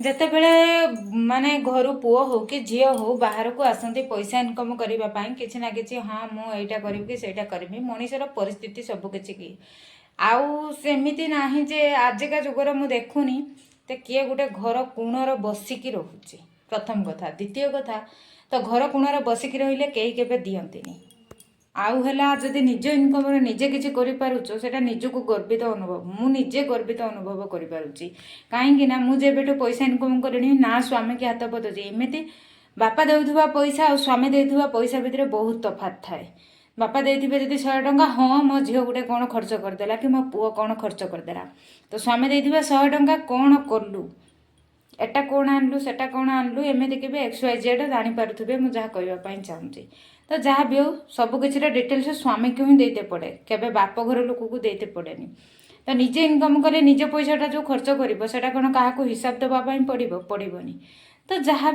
ଯେତେବେଳେ ମାନେ ଘରୁ ପୁଅ ହଉ କି ଝିଅ ହଉ ବାହାରକୁ ଆସନ୍ତି ପଇସା ଇନକମ୍ କରିବା ପାଇଁ କିଛି ନା କିଛି, ହଁ ମୁଁ ଏଇଟା କରିବି କି ସେଇଟା କରିବି, ମଣିଷର ପରିସ୍ଥିତି ସବୁ କିଛି କି ଆଉ ସେମିତି ନାହିଁ ଯେ ଆଜିକା ଯୁଗରେ ମୁଁ ଦେଖୁନି ତ କିଏ ଗୋଟେ ଘର କୋଣର ବସିକି ରହୁଛି। ପ୍ରଥମ କଥା। ଦ୍ୱିତୀୟ କଥା, ତ ଘର କୋଣରେ ବସିକି ରହିଲେ କେହି କେବେ ଦିଅନ୍ତିନି। ଆଉ ହେଲା ଯଦି ନିଜ ଇନକମ୍ରେ ନିଜେ କିଛି କରିପାରୁଛ ସେଇଟା ନିଜକୁ ଗର୍ବିତ ଅନୁଭବ, ମୁଁ ନିଜେ ଗର୍ବିତ ଅନୁଭବ କରିପାରୁଛି। କାହିଁକି ନା ମୁଁ ଯେବେଠୁ ପଇସା ଇନକମ୍ କଲିଣି ନା ସ୍ୱାମୀକି ହାତ ପତଉଛି। ଏମିତି ବାପା ଦେଉଥିବା ପଇସା ଆଉ ସ୍ୱାମୀ ଦେଇଥିବା ପଇସା ଭିତରେ ବହୁତ ତଫାତ୍ ଥାଏ। ବାପା ଦେଇଥିବେ ଯଦି 100 ଟଙ୍କା, ହଁ ମୋ ଝିଅ ଗୋଟେ କ'ଣ ଖର୍ଚ୍ଚ କରିଦେଲା କି ମୋ ପୁଅ କ'ଣ ଖର୍ଚ୍ଚ କରିଦେଲା। ତ ସ୍ୱାମୀ ଦେଇଥିବା 100 ଟଙ୍କା କ'ଣ କଲୁ, ଏଟା କ'ଣ ଆଣିଲୁ ସେଟା କ'ଣ ଆଣିଲୁ, ଏମିତି କେବେ XYZ ଜାଣିପାରୁଥିବେ ମୁଁ ଯାହା କହିବା ପାଇଁ ଚାହୁଁଛି। ତ ଯାହା ବି ହଉ ସବୁକିଛିର ଡିଟେଲ୍ସ ସ୍ୱାମୀକୁ ହିଁ ଦେଇତେ ପଡ଼େ, କେବେ ବାପ ଘର ଲୋକକୁ ଦେଇତେ ପଡ଼େନି। ତ ନିଜେ ଇନକମ୍ କଲେ ନିଜ ପଇସାଟା ଯେଉଁ ଖର୍ଚ୍ଚ କରିବ ସେଇଟା କ'ଣ କାହାକୁ ହିସାବ ଦେବା ପାଇଁ ପଡ଼ିବନି। ତ ଯାହା